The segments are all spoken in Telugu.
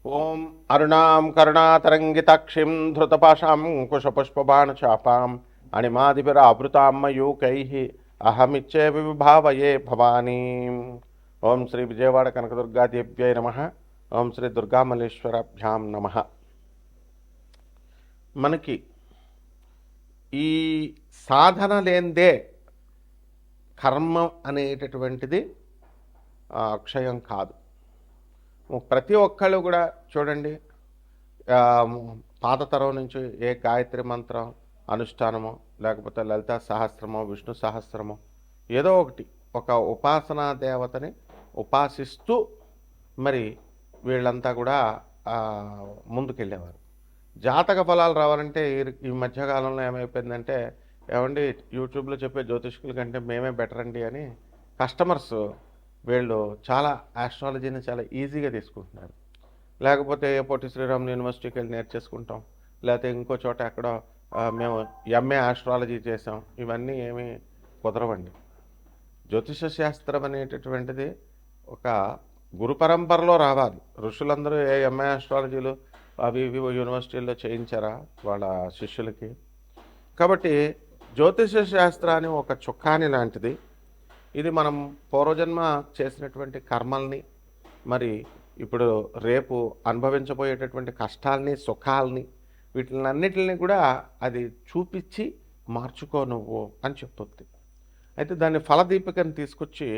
ఓం అరుణాం కరుణాతరంగితాక్షిం ధృతపాశాంకుశపుష్పబాణచాపాం అణిమాదిభిరావృతాం మయూకైః అహమిచ్చేవి విభావయే భవానీం. ఓం శ్రీ విజయవాడ కనకదుర్గాదేవ్యై నమః. ఓం శ్రీ దుర్గామల్లేశ్వరాభ్యాం నమః. మనకి ఈ సాధన లేందే కర్మ అనేటటువంటిది అక్షయం కాదు. ప్రతి ఒక్కళ్ళు కూడా చూడండి, పాత తరం నుంచి ఏ గాయత్రి మంత్రం అనుష్ఠానమో లేకపోతే లలితా సహస్రమో విష్ణు సహస్రమో ఏదో ఒకటి ఒక ఉపాసనా దేవతని ఉపాసిస్తూ మరి వీళ్ళంతా కూడా ముందుకెళ్ళేవారు. జాతక ఫలాలు రావాలంటే ఈ మధ్యకాలంలో ఏమైపోయిందంటే, ఏమండి యూట్యూబ్లో చెప్పే జ్యోతిష్కుల కంటే మేమే బెటర్ అండి అని కస్టమర్స్ వీళ్ళు చాలా ఆస్ట్రాలజీని చాలా ఈజీగా తీసుకుంటున్నారు. లేకపోతే పొట్టి శ్రీరామ్ యూనివర్సిటీకి వెళ్ళి నేర్చేసుకుంటాం, లేకపోతే ఇంకో చోట ఎక్కడో మేము ఎంఏ ఆస్ట్రాలజీ చేసాం, ఇవన్నీ ఏమీ కుదరవండి. జ్యోతిష శాస్త్రం అనేటటువంటిది ఒక గురు పరంపరలో రావాలి. ఋషులందరూ ఏ ఎంఏ ఆస్ట్రాలజీలు అవి ఇవి యూనివర్సిటీల్లో చేయించారా వాళ్ళ శిష్యులకి? కాబట్టి జ్యోతిష శాస్త్రాన్ని ఒక చుక్కాని లాంటిది. ఇది మనం పూర్వజన్మ చేసినటువంటి కర్మల్ని, మరి ఇప్పుడు రేపు అనుభవించబోయేటటువంటి కష్టాలని సుఖాలని వీటినన్నిటిని కూడా అది చూపించి మార్చుకో నువ్వు అని చెప్తుంది. అయితే దాన్ని ఫలదీపికను తీసుకొచ్చి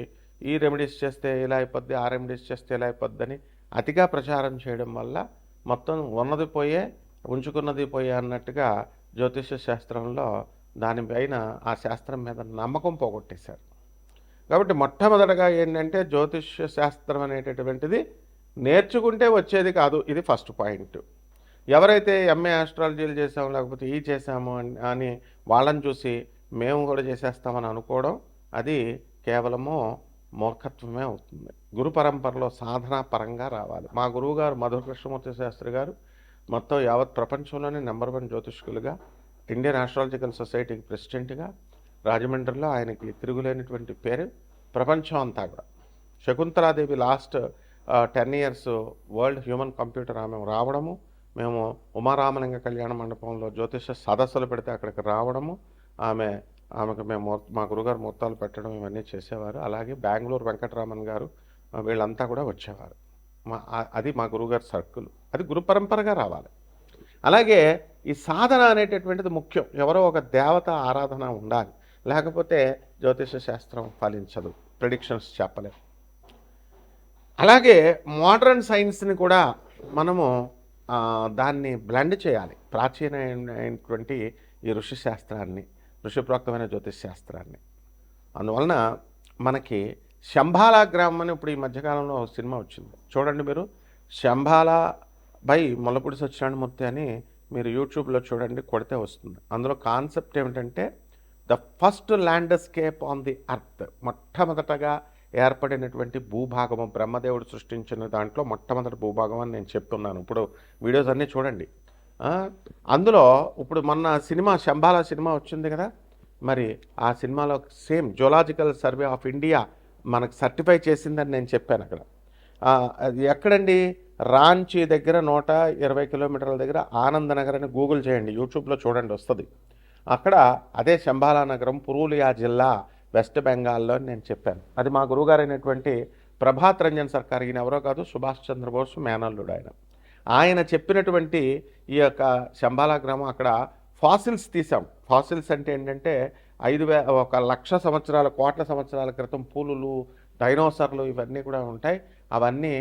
ఈ రెమెడీస్ చేస్తే ఇలా అయిపోద్ది, ఆ రెమెడీస్ చేస్తే ఇలా అయిపోద్దని అతిగా ప్రచారం చేయడం వల్ల మొత్తం ఉన్నది పోయే ఉంచుకున్నది పోయే అన్నట్టుగా జ్యోతిష శాస్త్రంలో దానిపైన ఆ శాస్త్రం మీద నమ్మకం పోగొట్టేశారు. కాబట్టి మొట్టమొదటగా ఏంటంటే జ్యోతిష శాస్త్రం అనేటటువంటిది నేర్చుకుంటే వచ్చేది కాదు. ఇది ఫస్ట్ పాయింట్. ఎవరైతే ఎంఏ ఆస్ట్రాలజీలు చేసాము లేకపోతే ఈ చేసాము అని వాళ్ళని చూసి మేము కూడా చేసేస్తామని అనుకోవడం అది కేవలము మూర్ఖత్వమే అవుతుంది. గురు పరంపరలో సాధనా పరంగా రావాలి. మా గురువు గారు మధుర కృష్ణమూర్తి శాస్త్రి గారు మొత్తం యావత్ ప్రపంచంలోనే నెంబర్ 1 జ్యోతిష్కులుగా, ఇండియన్ ఆస్ట్రాలజికల్ సొసైటీకి ప్రెసిడెంట్గా, రాజమండ్రిలో ఆయనకి తిరుగులేనటువంటి పేరు ప్రపంచం అంతా కూడా. Shakuntala Devi last 10 years world human computer ఆమె రావడము, మేము ఉమారామలింగ కళ్యాణ మండపంలో జ్యోతిష సదస్సులు పెడితే అక్కడికి రావడము, ఆమెకు మేము మా గురుగారు ముహూర్తాలు పెట్టడం ఇవన్నీ చేసేవారు. అలాగే బెంగళూరు వెంకటరామన్ గారు వీళ్ళంతా కూడా వచ్చేవారు. అది మా గురుగారు సర్కిల్. అది గురు పరంపరగా రావాలి. అలాగే ఈ సాధన అనేటటువంటిది ముఖ్యం. ఎవరో ఒక దేవత ఆరాధన ఉండాలి, లేకపోతే జ్యోతిష శాస్త్రం ఫలించదు, ప్రెడిక్షన్స్ చెప్పలేము. అలాగే మోడర్న్ సైన్స్ని కూడా మనము దాన్ని బ్లెండ్ చేయాలి. ప్రాచీనమైనటువంటి ఈ ఋషి శాస్త్రాన్ని, ఋషిప్రోక్తమైన జ్యోతిష్ శాస్త్రాన్ని. అందువలన మనకి శంబాలా గ్రామం అని ఇప్పుడు ఈ మధ్యకాలంలో సినిమా వచ్చింది చూడండి మీరు. శంబాలా బై ముల్లపూడి సత్యనారాయణమూర్తి అని మీరు యూట్యూబ్లో చూడండి, కొడితే వస్తుంది. అందులో కాన్సెప్ట్ ఏమిటంటే the first landscape on the earth. మొట్టమొదటగా ఏర్పడినటువంటి భూభాగము, బ్రహ్మదేవుడు సృష్టించిన దాంట్లో మొట్టమొదటి భూభాగం అని నేను చెప్తున్నాను. ఇప్పుడు వీడియోస్ అన్నీ చూడండి. అందులో ఇప్పుడు మొన్న సినిమా శంబాలా సినిమా వచ్చింది కదా, మరి ఆ సినిమాలో same zoological survey of India మనకు సర్టిఫై చేసిందని నేను చెప్పాను. అక్కడ అది ఎక్కడండి? రాంచీ దగ్గర 120 కిలోమీటర్ల దగ్గర ఆనందనగర్ అని గూగుల్ చేయండి, యూట్యూబ్లో చూడండి వస్తుంది. అక్కడ అదే శంబాలా నగరం, పురూలియా జిల్లా, వెస్ట్ బెంగాల్లో నేను చెప్పాను. అది మా గురువుగారైనటువంటి ప్రభాత్ రంజన్ సర్కార్, ఈయన ఎవరో కాదు, సుభాష్ చంద్రబోస్ మేనల్లుడు ఆయన చెప్పినటువంటి ఈ యొక్క శంబాలా గ్రామం, అక్కడ ఫాసిల్స్ తీసాం. ఫాసిల్స్ అంటే ఏంటంటే 1,00,000 సంవత్సరాల, కోట్ల సంవత్సరాల క్రితం పూలులు, డైనోసర్లు ఇవన్నీ కూడా ఉంటాయి. అవన్నీ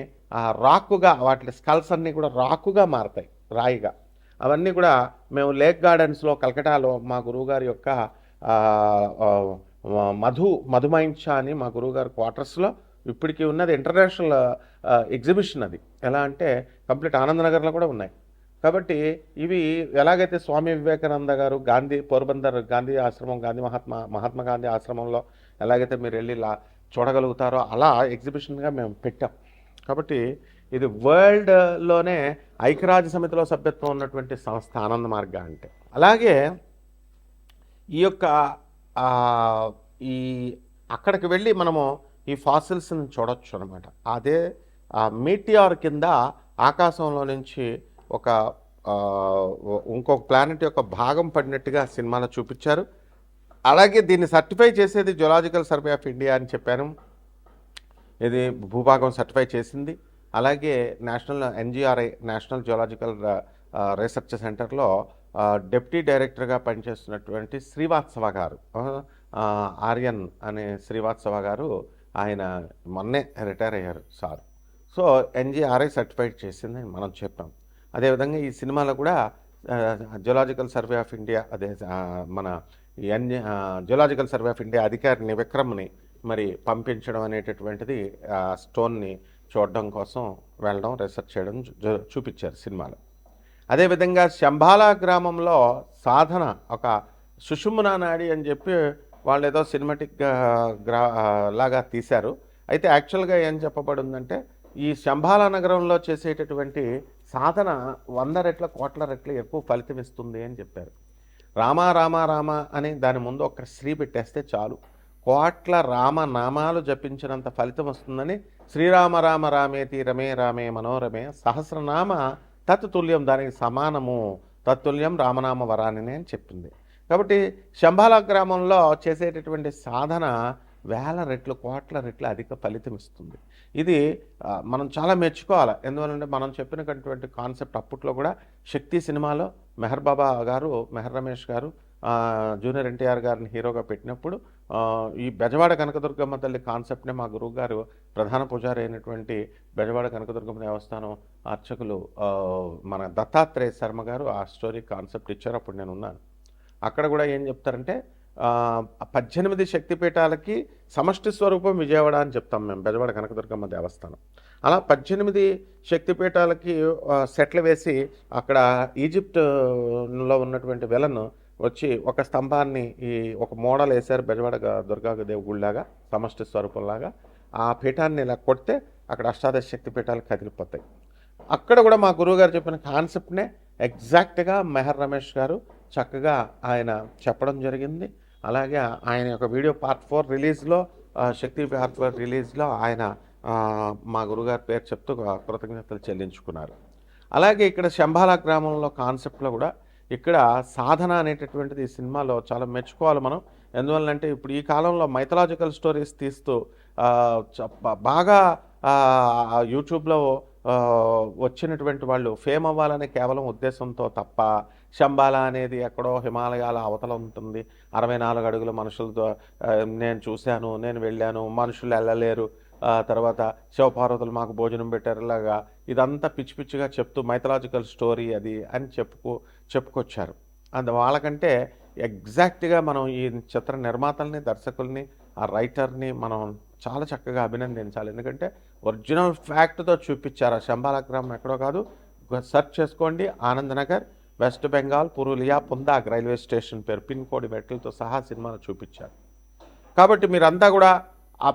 రాకుగా, వాటి స్కల్స్ అన్నీ కూడా రాకుగా మారతాయి, రాయిగా. అవన్నీ కూడా మేము లేక్ గార్డెన్స్లో కలకటాలో మా గురువుగారి యొక్క మధుమైంచ అని మా గురువుగారి క్వార్టర్స్లో ఇప్పటికీ ఉన్నది ఇంటర్నేషనల్ ఎగ్జిబిషన్. అది ఎలా అంటే కంప్లీట్ ఆనందనగర్లో కూడా ఉన్నాయి. కాబట్టి ఇవి ఎలాగైతే స్వామి వివేకానంద గారు గాంధీ పోర్బందర్ గాంధీ ఆశ్రమం, మహాత్మా గాంధీ ఆశ్రమంలో ఎలాగైతే మీరు వెళ్ళి చూడగలుగుతారో అలా ఎగ్జిబిషన్గా మేము పెట్టాం. కాబట్టి ఇది వరల్డ్లోనే ఐక్యరాజ్య సమితిలో సభ్యత్వం ఉన్నటువంటి సంస్థ ఆనంద మార్గ అంటే. అలాగే ఈ యొక్క ఈ అక్కడికి వెళ్ళి మనము ఈ ఫాసిల్స్ని చూడొచ్చు అనమాట. అదే మీటిఆర్ కింద ఆకాశంలో నుంచి ఒక ఇంకొక ప్లానెట్ యొక్క భాగం పడినట్టుగా సినిమాలో చూపించారు. అలాగే దీన్ని సర్టిఫై చేసేది జులాజికల్ సర్వే ఆఫ్ ఇండియా అని చెప్పాను. ఇది భూభాగం సర్టిఫై చేసింది. అలాగే ఎన్జిఆర్ఐ నేషనల్ జియోలాజికల్ రీసెర్చ్ సెంటర్లో డిప్యూటీ డైరెక్టర్గా పనిచేస్తున్నటువంటి శ్రీవాత్సవ గారు, ఆర్యన్ అనే శ్రీవాత్సవ గారు, ఆయన మొన్నే రిటైర్ అయ్యారు సార్. సో ఎన్జిఆర్ఐ సర్టిఫైడ్ చేసిందని మనం చెప్పాం. అదేవిధంగా ఈ సినిమాలో కూడా జియోలాజికల్ సర్వే ఆఫ్ ఇండియా, అదే మన జియోలాజికల్ సర్వే ఆఫ్ ఇండియా అధికారిని విక్రమ్ని మరి పంపించడం అనేటటువంటిది స్టోన్ని చూడడం కోసం వెళ్ళడం, రీసెర్చ్ చేయడం చూపించారు సినిమాలో. అదేవిధంగా శంబాలా గ్రామంలో సాధన ఒక సుషుమ్నా నాడి అని చెప్పి వాళ్ళు ఏదో సినిమాటిక్ లాగా తీశారు. అయితే యాక్చువల్గా ఏం చెప్పబడిందంటే ఈ శంబాలా నగరంలో చేసేటటువంటి సాధన 100 రెట్ల కోట్ల రెట్లు ఎక్కువ ఫలితం ఇస్తుంది అని చెప్పారు. రామ రామ రామ అని దాని ముందు ఒక శ్రీ పెట్టేస్తే చాలు, కోట్ల రామనామాలు జపించినంత ఫలితం వస్తుందని శ్రీరామ రామ రామేతి రమే రామే మనోరమే సహస్రనామ తత్తుల్యం, దానికి సమానము, తత్తుల్యం రామనామ వరానినే అని చెప్పింది. కాబట్టి శంబాలా గ్రామంలో చేసేటటువంటి సాధన 1000 రెట్లు కోట్ల రెట్లు అధిక ఫలితం ఇస్తుంది. ఇది మనం చాలా మెచ్చుకోవాలి. ఎందువల్లంటే మనం చెప్పినటువంటి కాన్సెప్ట్ అప్పట్లో కూడా శక్తి సినిమాలో మెహర్ బాబా గారు, మెహర్ రమేష్ గారు జూనియర్ ఎన్టీఆర్ గారిని హీరోగా పెట్టినప్పుడు ఈ బెజవాడ కనకదుర్గమ్మ తల్లి కాన్సెప్ట్నే మా గురువు గారు ప్రధాన పూజారి అయినటువంటి బెజవాడ కనకదుర్గమ్మ దేవస్థానం అర్చకులు మన దత్తాత్రేయ శర్మ గారు ఆ స్టోరీ కాన్సెప్ట్ ఇచ్చారు. అప్పుడు నేను ఉన్నాను. అక్కడ కూడా ఏం చెప్తారంటే 18 శక్తిపీఠాలకి సమష్టి స్వరూపం విజయవాడ అని చెప్తాం మేము, బెజవాడ కనకదుర్గమ్మ దేవస్థానం. అలా 18 శక్తిపీఠాలకి సెట్లు వేసి అక్కడ ఈజిప్ట్లో ఉన్నటువంటి వెలను వచ్చి ఒక స్తంభాన్ని ఒక మోడల్ వేశారు బెజవాడ దుర్గాదేవి గుడిలాగా, సమష్టి స్వరూపంలాగా. ఆ పీఠాన్ని ఇలా కొడితే అక్కడ అష్టాదశ శక్తి పీఠాలు కదిలిపోతాయి. అక్కడ కూడా మా గురువుగారు చెప్పిన కాన్సెప్ట్నే ఎగ్జాక్ట్గా మెహర్ రమేష్ గారు చక్కగా ఆయన చెప్పడం జరిగింది. అలాగే ఆయన యొక్క వీడియో పార్ట్ 4 రిలీజ్లో, శక్తి పార్ట్ 4 రిలీజ్లో ఆయన మా గురుగారి పేరు చెప్తూ కృతజ్ఞతలు చెల్లించుకున్నారు. అలాగే ఇక్కడ శంబాలా గ్రామంలో కాన్సెప్ట్లో కూడా ఇక్కడ సాధన అనేటటువంటిది ఈ సినిమాలో చాలా మెచ్చుకోవాలి మనం. ఎందువల్లంటే ఇప్పుడు ఈ కాలంలో మైథలాజికల్ స్టోరీస్ తీస్తూ బాగా యూట్యూబ్లో వచ్చినటువంటి వాళ్ళు ఫేమ్ అవ్వాలనే కేవలం ఉద్దేశంతో తప్ప, శంబాలా అనేది ఎక్కడో హిమాలయాల అవతల ఉంటుంది, 64 అడుగుల మనుషులతో నేను చూశాను, నేను వెళ్ళాను, మనుషులు వెళ్ళలేరు, తర్వాత శివపార్వతులు మాకు భోజనం పెట్టారులాగా ఇదంతా పిచ్చి పిచ్చిగా చెప్తూ మైథలాజికల్ స్టోరీ అది అని చెప్పుకొచ్చారు. వాళ్ళకంటే ఎగ్జాక్ట్గా మనం ఈ చిత్ర నిర్మాతల్ని, దర్శకుల్ని, ఆ రైటర్ని మనం చాలా చక్కగా అభినందించాలి. ఎందుకంటే ఒరిజినల్ ఫ్యాక్ట్తో చూపించారు. ఆ శంబాలా గ్రామం ఎక్కడో కాదు, సెర్చ్ చేసుకోండి, Anandnagar, west Bengal, Purulia, పుందాగ్ railway station పేరు, పిన్ కోడ్ మెట్లతో సహా సినిమాను చూపించారు. కాబట్టి మీరంతా కూడా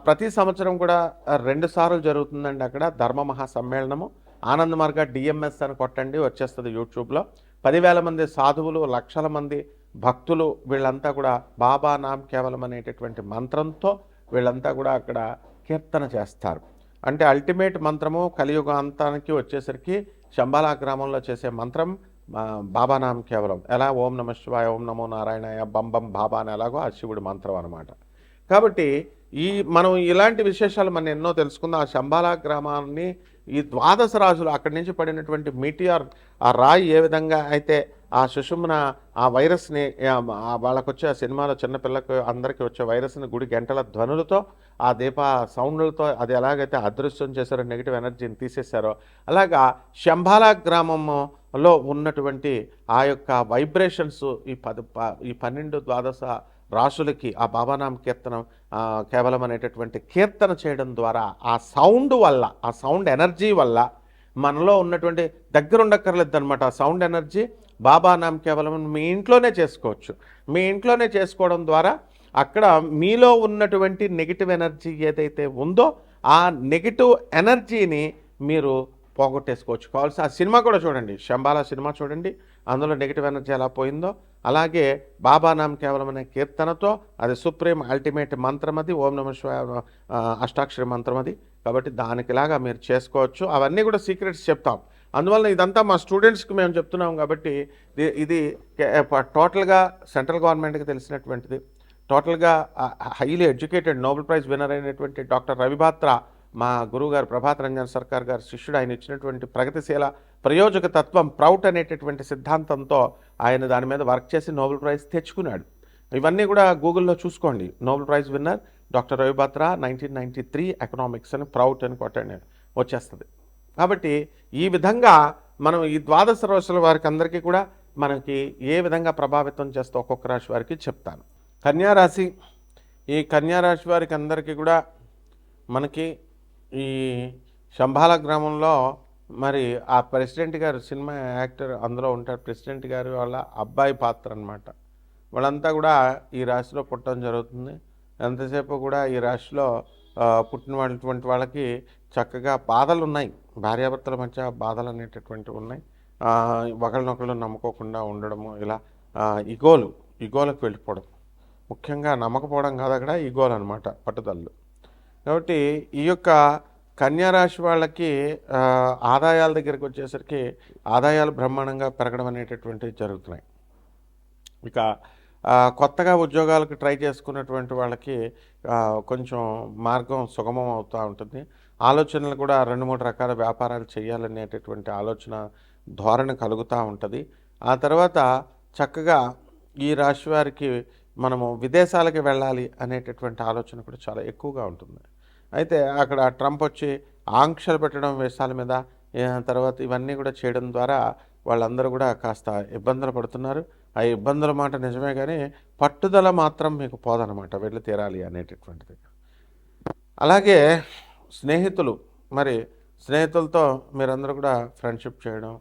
ప్రతి సంవత్సరం కూడా 2 సార్లు జరుగుతుందండి అక్కడ ధర్మ మహాసమ్మేళనము. ఆనంద్ మార్గ డిఎంఎస్ అని కొట్టండి, వచ్చేస్తుంది యూట్యూబ్లో. 10,000 మంది సాధువులు, లక్షల మంది భక్తులు, వీళ్ళంతా కూడా బాబా నామ్ కేవలం అనేటటువంటి మంత్రంతో వీళ్ళంతా కూడా అక్కడ కీర్తన చేస్తారు. అంటే అల్టిమేట్ మంత్రము కలియుగాంతానికి వచ్చేసరికి శంబాలా గ్రామంలో చేసే మంత్రం బాబా నామ్ కేవలం. ఎలా ఓం నమ శివాయ, ఓం నమో నారాయణాయ, బం బాబా అని ఎలాగో ఆ శివుడి మంత్రం అనమాట. కాబట్టి మనం ఇలాంటి విశేషాలు మనం ఎన్నో తెలుసుకుందాం. ఆ శంబాలా గ్రామాన్ని ఈ 12 రాజులు అక్కడి నుంచి పడినటువంటి మీటియార్, ఆ రాయి ఏ విధంగా అయితే ఆ సుషుమ్న ఆ వైరస్ని వాళ్ళకు వచ్చే ఆ సినిమాలో చిన్నపిల్లలకు అందరికీ వచ్చే వైరస్ని గుడి గంటల ధ్వనులతో, ఆ దీప సౌండ్లతో అది ఎలాగైతే అదృశ్యం చేశారో, నెగిటివ్ ఎనర్జీని తీసేశారో, అలాగా శంబాలా గ్రామంలో ఉన్నటువంటి ఆ యొక్క వైబ్రేషన్స్ ఈ 12, 12 రాసులకి ఆ బాబానామ కీర్తనం కేవలం అనేటటువంటి కీర్తన చేయడం ద్వారా ఆ సౌండ్ వల్ల, ఆ సౌండ్ ఎనర్జీ వల్ల మనలో ఉన్నటువంటి దగ్గర ఉండక్కర్లేదు అనమాట. ఆ సౌండ్ ఎనర్జీ బాబానామ కేవలం మీ ఇంట్లోనే చేసుకోవచ్చు. మీ ఇంట్లోనే చేసుకోవడం ద్వారా అక్కడ మీలో ఉన్నటువంటి నెగిటివ్ ఎనర్జీ ఏదైతే ఉందో ఆ నెగిటివ్ ఎనర్జీని మీరు పోగొట్టేసుకోవచ్చు. కావాల్సి ఆ సినిమా కూడా చూడండి, శంబాలా సినిమా చూడండి, అందులో నెగిటివ్ ఎనర్జీ ఎలా పోయిందో. అలాగే బాబా నామ్ కేవలం అనే కీర్తనతో, అది సుప్రీం అల్టిమేట్ మంత్రం, అది ఓం నమ శివాయ అష్టాక్షరి మంత్రం, అది కాబట్టి దానికిలాగా మీరు చేసుకోవచ్చు. అవన్నీ కూడా సీక్రెట్స్ చెప్తాం. అందువల్ల ఇదంతా మా స్టూడెంట్స్కి మేము చెప్తున్నాం కాబట్టి ఇది టోటల్గా సెంట్రల్ గవర్నమెంట్కి తెలిసినటువంటిది. టోటల్గా highly educated Nobel prize winner అయినటువంటి డాక్టర్ రవిబాత్రా, మా గురువు గారు ప్రభాత్ రంజన్ సర్కార్ గారు శిష్యుడు. ఆయన ఇచ్చినటువంటి ప్రగతిశీల ప్రయోజక తత్వం ప్రౌట్ అనేటటువంటి సిద్ధాంతంతో ఆయన దాని మీద వర్క్ చేసి నోబెల్ ప్రైజ్ తెచ్చుకున్నాడు. ఇవన్నీ కూడా గూగుల్లో చూసుకోండి. Nobel prize winner doctor Ravi Batra 1993 economics అని ప్రౌట్ అని కొట్టండి, వచ్చేస్తుంది. కాబట్టి ఈ విధంగా మనం ఈ ద్వాదశ రాశుల వారికి అందరికీ కూడా మనకి ఏ విధంగా ప్రభావితం చేస్తే ఒక్కొక్క రాశి వారికి చెప్తాను. కన్యారాశి, ఈ కన్యారాశి వారికి అందరికీ కూడా మనకి ఈ శంబాల గ్రామంలో మరి ఆ ప్రెసిడెంట్ గారు, సినిమా యాక్టర్ అందులో ఉంటారు, ప్రెసిడెంట్ గారు వాళ్ళ అబ్బాయి పాత్ర అనమాట. వాళ్ళంతా కూడా ఈ రాశిలో పుట్టడం జరుగుతుంది. ఎంతసేపు కూడా ఈ రాశిలో పుట్టినటువంటి వాళ్ళకి చక్కగా బాధలు ఉన్నాయి, భార్యాభర్తల మధ్య బాధలు అనేటటువంటివి ఉన్నాయి. ఒకరినొకరు నమ్ముకోకుండా ఉండడము, ఇలా ఇగోలకు వెళ్ళిపోవడం, ముఖ్యంగా నమ్మకపోవడం కాదు, అక్కడ ఇగోలు అనమాట, పట్టుదలలు. కాబట్టి ఈ యొక్క కన్యారాశి వాళ్ళకి ఆదాయాల దగ్గరికి వచ్చేసరికి ఆదాయాలు బ్రహ్మాండంగా పెరగడం అనేటటువంటివి జరుగుతున్నాయి. ఇక కొత్తగా ఉద్యోగాలకు ట్రై చేసుకున్నటువంటి వాళ్ళకి కొంచెం మార్గం సుగమం అవుతూ ఉంటుంది. ఆలోచనలు కూడా 2-3 రకాల వ్యాపారాలు చేయాలనేటటువంటి ఆలోచన ధోరణి కలుగుతూ ఉంటుంది. ఆ తర్వాత చక్కగా ఈ రాశి వారికి మనము విదేశాలకి వెళ్ళాలి అనేటటువంటి ఆలోచన కూడా చాలా ఎక్కువగా ఉంటుంది. అయితే అక్కడ ట్రంప్ వచ్చి ఆంక్షలు పెట్టడం వేసాల మీద, తర్వాత ఇవన్నీ కూడా చేయడం ద్వారా వాళ్ళందరూ కూడా కాస్త ఇబ్బందులు పడుతున్నారు. ఆ ఇబ్బందుల మాట నిజమే, కానీ పట్టుదల మాత్రం మీకు పోదనమాట, వెళ్ళి తీరాలి అనేటటువంటిది. అలాగే స్నేహితులు, మరి స్నేహితులతో మీరందరూ కూడా ఫ్రెండ్షిప్ చేయడం,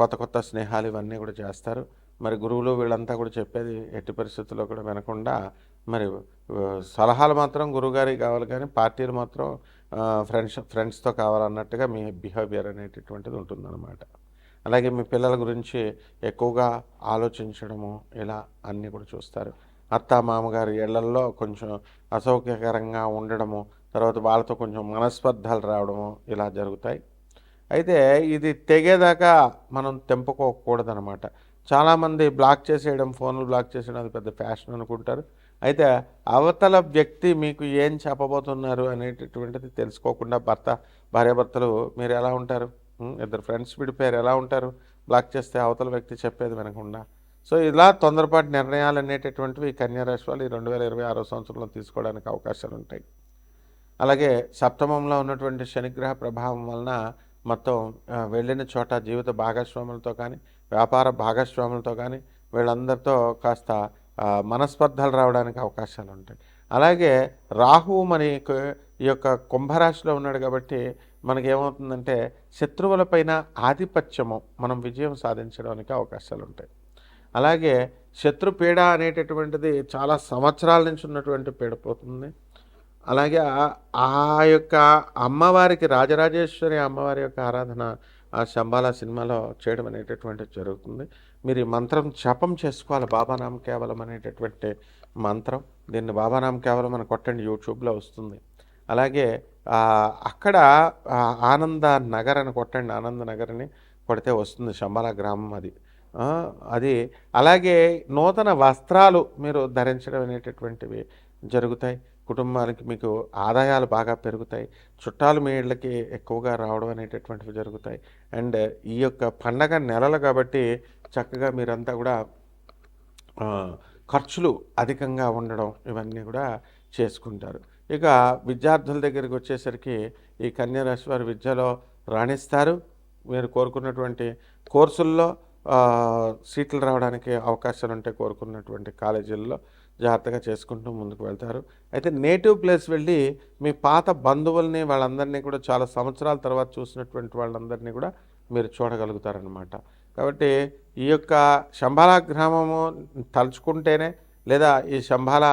కొత్త కొత్త స్నేహాలు ఇవన్నీ కూడా చేస్తారు. మరి గురువులు వీళ్ళంతా కూడా చెప్పేది ఎట్టి పరిస్థితుల్లో కూడా వినకుండా, మరి సలహాలు మాత్రం గురువుగారికి కావాలి, కానీ పార్టీలు మాత్రం ఫ్రెండ్స్తో కావాలన్నట్టుగా మీ బిహేవియర్ అనేటటువంటిది ఉంటుందన్నమాట. అలాగే మీ పిల్లల గురించి ఎక్కువగా ఆలోచించడము, ఇలా అన్నీ కూడా చూస్తారు. అత్త మామగారి ఇళ్లల్లో కొంచెం అసౌకర్యకరంగా ఉండడము, తర్వాత వాళ్ళతో కొంచెం మనస్పర్ధాలు రావడము, ఇలా జరుగుతాయి. అయితే ఇది తెగేదాకా మనం తెంపుకోకూడదనమాట. చాలామంది బ్లాక్ చేసేయడం, ఫోన్లు బ్లాక్ చేసేయడం అది పెద్ద ఫ్యాషన్ అనుకుంటారు. అయితే అవతల వ్యక్తి మీకు ఏం చెప్పబోతున్నారు అనేటటువంటిది తెలుసుకోకుండా భార్యాభర్తలు మీరు ఎలా ఉంటారు? ఇద్దరు ఫ్రెండ్స్ విడిపోయారు, ఎలా ఉంటారు? బ్లాక్ చేస్తే అవతల వ్యక్తి చెప్పేది వినకుండా. సో ఇలా తొందరపాటు నిర్ణయాలు అనేటటువంటివి కన్యారాశి వాళ్ళు ఈ 2026 సంవత్సరంలో తీసుకోవడానికి అవకాశాలు ఉంటాయి. అలాగే సప్తమంలో ఉన్నటువంటి శనిగ్రహ ప్రభావం వలన మొత్తం వెళ్ళిన చోట జీవిత భాగస్వాములతో కానీ, వ్యాపార భాగస్వాములతో కానీ వీళ్ళందరితో కాస్త మనస్పర్ధలు రావడానికి అవకాశాలు ఉంటాయి. అలాగే రాహువు మనకి ఈ యొక్క కుంభరాశిలో ఉన్నాడు కాబట్టి మనకేమవుతుందంటే శత్రువులపైన ఆధిపత్యము, మనం విజయం సాధించడానికి అవకాశాలు ఉంటాయి. అలాగే శత్రుపీడ అనేటటువంటిది చాలా సంవత్సరాల నుంచి ఉన్నటువంటి పీడ పోతుంది. అలాగే ఆ యొక్క అమ్మవారికి, రాజరాజేశ్వరి అమ్మవారి యొక్క ఆరాధన ఆ శంబాల సినిమాలో చేయడం అనేటటువంటిది జరుగుతుంది. మీరు ఈ మంత్రం జపం చేసుకోవాలి, బాబానాం కేవలం అనేటటువంటి మంత్రం. దీన్ని బాబానాం కేవలం అని కొట్టండి, యూట్యూబ్లో వస్తుంది. అలాగే అక్కడ ఆనంద నగర్ అని కొట్టండి, ఆనంద నగర్ని కొడితే వస్తుంది, శంబాల గ్రామం అది. అలాగే నూతన వస్త్రాలు మీరు ధరించడం అనేటటువంటివి జరుగుతాయి. కుటుంబానికి మీకు ఆదాయాలు బాగా పెరుగుతాయి. చుట్టాలు మీ ఇళ్ళకి ఎక్కువగా రావడం అనేటటువంటివి జరుగుతాయి. అండ్ ఈ యొక్క పండగ నెలలు కాబట్టి చక్కగా మీరంతా కూడా ఖర్చులు అధికంగా ఉండడం ఇవన్నీ కూడా చేసుకుంటారు. ఇక విద్యార్థుల దగ్గరికి వచ్చేసరికి ఈ కన్యారాశి వారి విద్యలో రాణిస్తారు. మీరు కోరుకున్నటువంటి కోర్సుల్లో సీట్లు రావడానికి అవకాశాలు ఉంటాయి. కోరుకున్నటువంటి కాలేజీల్లో జాగ్రత్తగా చేసుకుంటూ ముందుకు వెళ్తారు. అయితే నేటివ్ ప్లేస్ వెళ్ళి మీ పాత బంధువుల్ని, వాళ్ళందరినీ కూడా చాలా సంవత్సరాల తర్వాత చూసినటువంటి వాళ్ళందరినీ కూడా మీరు చూడగలుగుతారనమాట. కాబట్టి ఈ యొక్క శంబాల గ్రామము తలుచుకుంటేనే, లేదా ఈ శంబాల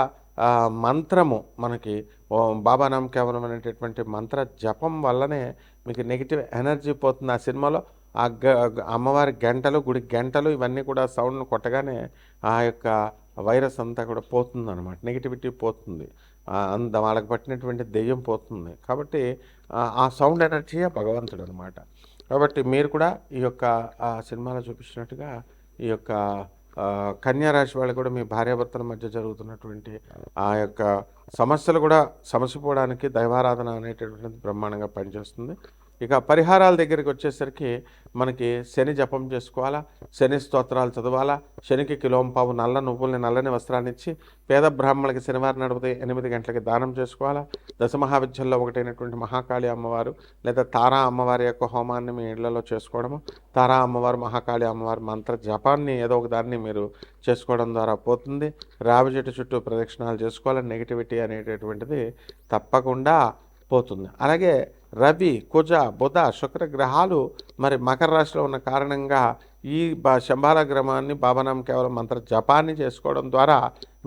మంత్రము మనకి బాబానాం కేవలం అనేటటువంటి మంత్ర జపం వల్లనే మీకు నెగిటివ్ ఎనర్జీ పోతుంది. ఆ సినిమాలో అమ్మవారి గంటలు, గుడి గంటలు ఇవన్నీ కూడా సౌండ్ను కొట్టగానే ఆ యొక్క వైరస్ అంతా కూడా పోతుంది అనమాట, నెగిటివిటీ పోతుంది. వాళ్ళకి పట్టినటువంటి దెయ్యం పోతుంది. కాబట్టి ఆ సౌండ్ ఎనర్జీయే భగవంతుడు అనమాట. కాబట్టి మీరు కూడా ఈ యొక్క సినిమాలో చూపించినట్టుగా ఈ యొక్క కన్యా రాశి వాళ్ళు కూడా మీ భార్యాభర్తల మధ్య జరుగుతున్నటువంటి ఆ యొక్క సమస్యలు కూడా సమసిపోవడానికి దైవారాధన అనేటటువంటిది బ్రహ్మాండంగా పనిచేస్తుంది. ఇక పరిహారాల దగ్గరికి వచ్చేసరికి మనకి శని జపం చేసుకోవాలా, శని స్తోత్రాలు చదవాలా, శనికి కిలోంపావు నల్ల నువ్వుల్ని నల్లని వస్త్రాన్ని ఇచ్చి పేద బ్రాహ్మణులకి శనివారం నడిపితే 8 గంటలకి దానం చేసుకోవాలా. దశమహావిద్యల్లో ఒకటైనటువంటి మహాకాళి అమ్మవారు లేదా తారా అమ్మవారి యొక్క హోమాన్ని మీ ఇళ్లలో చేసుకోవడము, తారా అమ్మవారు మహాకాళి అమ్మవారి మంత్ర జపాన్ని ఏదో ఒక దాన్ని మీరు చేసుకోవడం ద్వారా పోతుంది. రావి చెట్టు చుట్టూ ప్రదక్షిణాలు చేసుకోవాలి. నెగిటివిటీ అనేటటువంటిది తప్పకుండా పోతుంది. అలాగే రవి, కుజ, బుధ, శుక్ర గ్రహాలు మరి మకర రాశిలో ఉన్న కారణంగా ఈ శంబాల గ్రామాన్ని బాబానాం కేవలం మంత్ర జపాన్ని చేసుకోవడం ద్వారా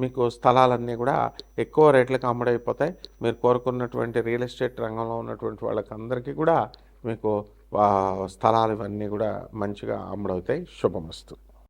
మీకు స్థలాలన్నీ కూడా ఎక్కువ రేట్లకు అమ్ముడైపోతాయి. మీరు కోరుకున్నటువంటి రియల్ ఎస్టేట్ రంగంలో ఉన్నటువంటి వాళ్ళకందరికీ కూడా మీకు స్థలాలు ఇవన్నీ కూడా మంచిగా అమ్ముడవుతాయి. శుభమస్తు.